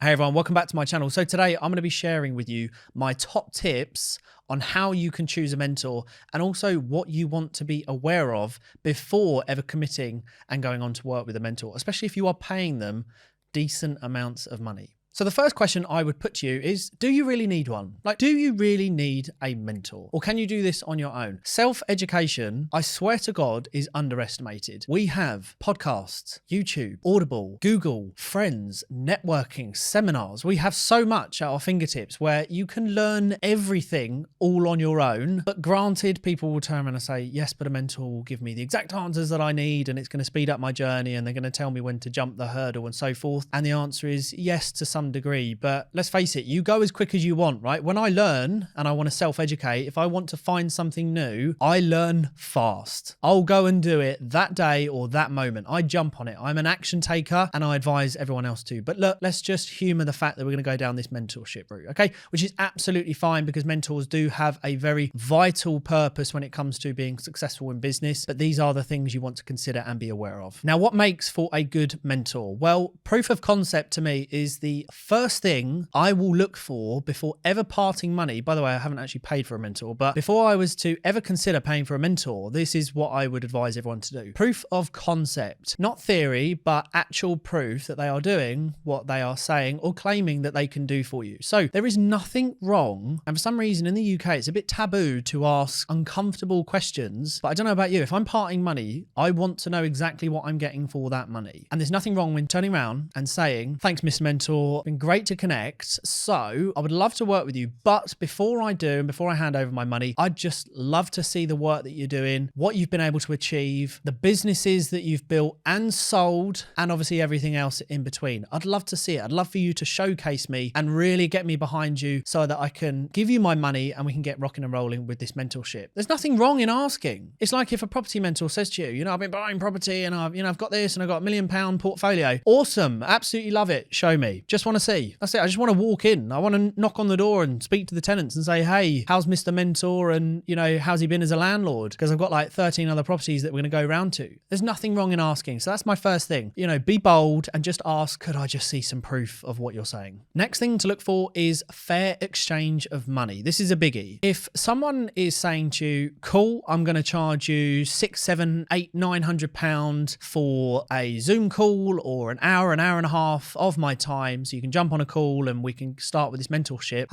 Hey everyone, welcome back to my channel. So today I'm going to be sharing with you my top tips on how you can choose a mentor and also what you want to be aware of before ever committing and going on to work with a mentor, especially if you are paying them decent amounts of money. So the first question I would put to you is, do you really need one? Like, do you really need a mentor? Or can you do this on your own? Self-education, I swear to God, is underestimated. We have podcasts, YouTube, Audible, Google, friends, networking, seminars. We have so much at our fingertips where you can learn everything all on your own. But granted, people will turn around and say, yes, but a mentor will give me the exact answers that I need and it's going to speed up my journey and they're going to tell me when to jump the hurdle and so forth. And the answer is yes, to some degree, but let's face it, you go as quick as you want, right? When I learn and I want to self-educate, if I want to find something new, I learn fast. I'll go and do it that day or that moment. I jump on it. I'm an action taker and I advise everyone else to. But look, let's just humor the fact that we're going to go down this mentorship route, okay? Which is absolutely fine because mentors do have a very vital purpose when it comes to being successful in business, but these are the things you want to consider and be aware of. Now, what makes for a good mentor? Well, proof of concept to me is the first thing I will look for before ever parting money. By the way, I haven't actually paid for a mentor, but before I was to ever consider paying for a mentor, this is what I would advise everyone to do. Proof of concept, not theory, but actual proof that they are doing what they are saying or claiming that they can do for you. So there is nothing wrong. And for some reason in the UK, it's a bit taboo to ask uncomfortable questions. But I don't know about you. If I'm parting money, I want to know exactly what I'm getting for that money. And there's nothing wrong when turning around and saying, thanks, Mr. Mentor. Been great to connect. So I would love to work with you. But before I do, and before I hand over my money, I'd just love to see the work that you're doing, what you've been able to achieve, the businesses that you've built and sold, and obviously everything else in between. I'd love to see it. I'd love for you to showcase me and really get me behind you so that I can give you my money and we can get rocking and rolling with this mentorship. There's nothing wrong in asking. It's like if a property mentor says to you, I've been buying property and I've got this and I've got £1 million portfolio. Awesome. Absolutely love it. Show me. Just want to see. That's it. I just want to walk in. I want to knock on the door and speak to the tenants and say, hey, how's Mr. Mentor? And, how's he been as a landlord? Because I've got like 13 other properties that we're going to go round to. There's nothing wrong in asking. So that's my first thing. Be bold and just ask, could I just see some proof of what you're saying? Next thing to look for is fair exchange of money. This is a biggie. If someone is saying to you, cool, I'm going to charge you £600, £700, £800, £900 for a Zoom call or an hour and a half of my time so you can jump on a call and we can start with this mentorship.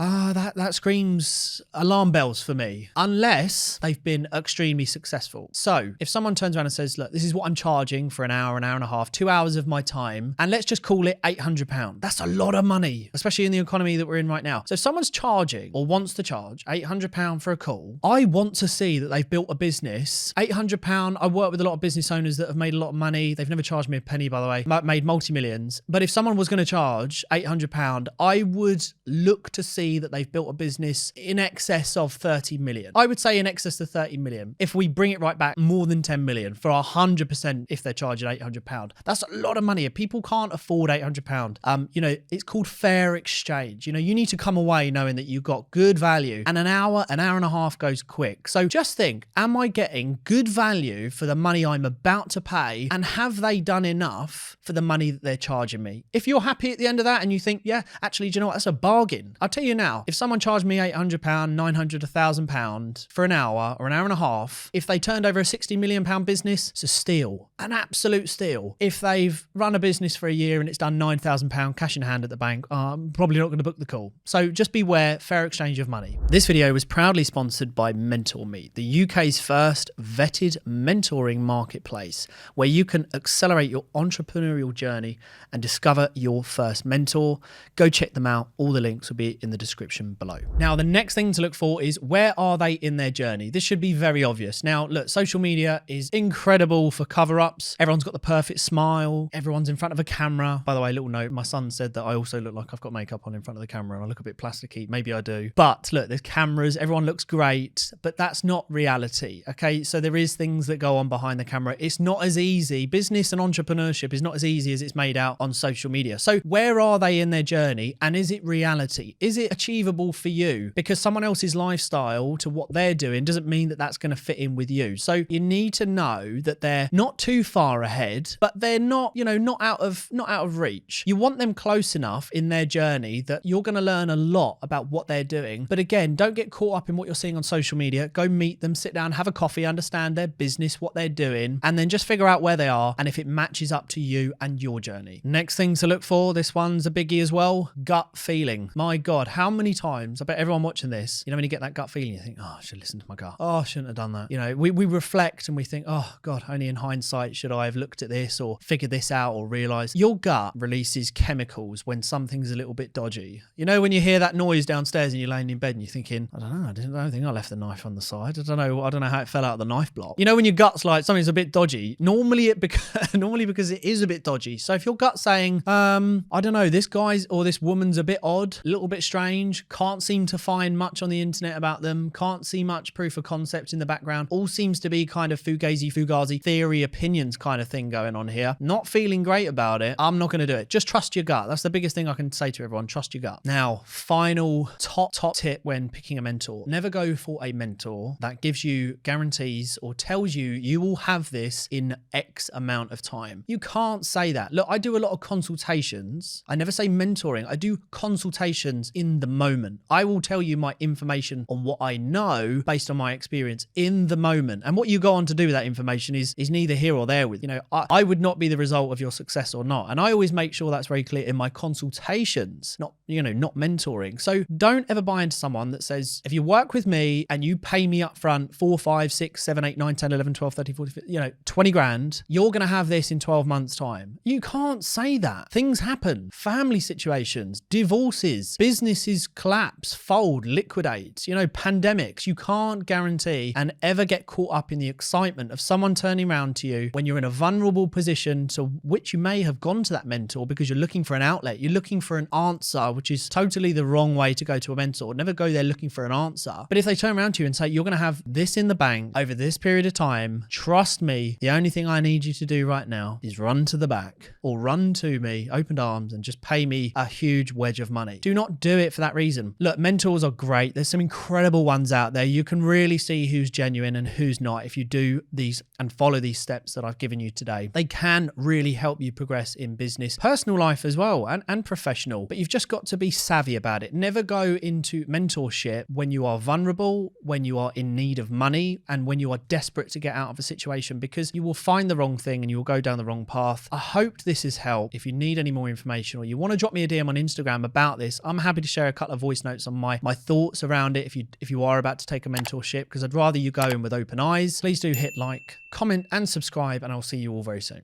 That screams alarm bells for me, unless they've been extremely successful. So if someone turns around and says, look, this is what I'm charging for an hour and a half, 2 hours of my time, and let's just call it £800. That's a lot of money, especially in the economy that we're in right now. So if someone's charging or wants to charge £800 for a call, I want to see that they've built a business. £800, I work with a lot of business owners that have made a lot of money. They've never charged me a penny, by the way, made multi-millions. But if someone was going to charge £800, I would look to see that they've built a business in excess of 30 million. I would say in excess of 30 million. If we bring it right back, more than 10 million for 100% if they're charging £800. That's a lot of money. If people can't afford £800, it's called fair exchange. You need to come away knowing that you've got good value, and an hour and a half goes quick. So just think, am I getting good value for the money I'm about to pay? And have they done enough for the money that they're charging me? If you're happy at the end of that and you think, yeah, actually, do you know what? That's a bargain. I'll tell you now, if someone charged me £800, £900, £1,000 for an hour or an hour and a half, if they turned over a £60 million business, it's a steal, an absolute steal. If they've run a business for a year and it's done £9,000 cash in hand at the bank, I'm probably not going to book the call. So just beware, fair exchange of money. This video was proudly sponsored by MentorMe, the UK's first vetted mentoring marketplace, where you can accelerate your entrepreneurial journey and discover your first mentor. Go check them out. All the links will be in the description below. Now, the next thing to look for is, where are they in their journey? This should be very obvious. Now, look, social media is incredible for cover-ups. Everyone's got the perfect smile. Everyone's in front of a camera. By the way, little note, my son said that I also look like I've got makeup on in front of the camera and I look a bit plasticky. Maybe I do. But look, there's cameras. Everyone looks great, but that's not reality, okay? So there is things that go on behind the camera. It's not as easy. Business and entrepreneurship is not as easy as it's made out on social media. So where are they they in their journey? And is it reality? Is it achievable for you? Because someone else's lifestyle to what they're doing doesn't mean that that's going to fit in with you. So you need to know that they're not too far ahead, but they're not, not out of reach. You want them close enough in their journey that you're going to learn a lot about what they're doing. But again, don't get caught up in what you're seeing on social media. Go meet them, sit down, have a coffee, understand their business, what they're doing, and then just figure out where they are and if it matches up to you and your journey. Next thing to look for, this one's a biggie as well, gut feeling. My God, how many times, I bet everyone watching this, when you get that gut feeling, you think, oh, I should listen to my gut. Oh, I shouldn't have done that. We reflect and we think, oh God, only in hindsight should I have looked at this or figured this out or realized. Your gut releases chemicals when something's a little bit dodgy. When you hear that noise downstairs and you're laying in bed and you're thinking, I don't know, I don't think I left the knife on the side. I don't know how it fell out of the knife block. When your gut's like something's a bit dodgy, normally because it is a bit dodgy. So if your gut's saying, I don't know, this guy's or this woman's a bit odd, a little bit strange, can't seem to find much on the internet about them, can't see much proof of concept in the background, all seems to be kind of fugazi theory opinions kind of thing going on here, not feeling great about it, I'm not going to do it. Just trust your gut. That's the biggest thing I can say to everyone. Trust your gut. Now, final top tip when picking a mentor. Never go for a mentor that gives you guarantees or tells you will have this in X amount of time. You can't say that. Look, I do a lot of consultations. I never say mentoring. I do consultations in the moment. I will tell you my information on what I know based on my experience in the moment. And what you go on to do with that information is neither here or there with, I would not be the result of your success or not. And I always make sure that's very clear in my consultations, not mentoring. So don't ever buy into someone that says, if you work with me and you pay me up front 4, 5, 6, 7, 8, 9, 10, 11, 12, 13, 14, 20 grand, you're going to have this in 12 months time. You can't say that. Things happen. Family situations, divorces, businesses collapse, fold, liquidate, pandemics. You can't guarantee and ever get caught up in the excitement of someone turning around to you when you're in a vulnerable position to which you may have gone to that mentor because you're looking for an outlet. You're looking for an answer, which is totally the wrong way to go to a mentor. Never go there looking for an answer. But if they turn around to you and say, you're going to have this in the bank over this period of time, trust me, the only thing I need you to do right now is run to the back or run to me, opened arms, and just pay me a huge wedge of money. Do not do it for that reason. Look, mentors are great. There's some incredible ones out there. You can really see who's genuine and who's not if you do these and follow these steps that I've given you today. They can really help you progress in business, personal life as well, and professional. But you've just got to be savvy about it. Never go into mentorship when you are vulnerable, when you are in need of money, and when you are desperate to get out of a situation, because you will find the wrong thing and you will go down the wrong path. I hope this has helped. If you need any more information or you want to drop me a DM on Instagram about this, I'm happy to share a couple of voice notes on my thoughts around it if you are about to take a mentorship, because I'd rather you go in with open eyes. Please do hit like, comment, and subscribe, and I'll see you all very soon.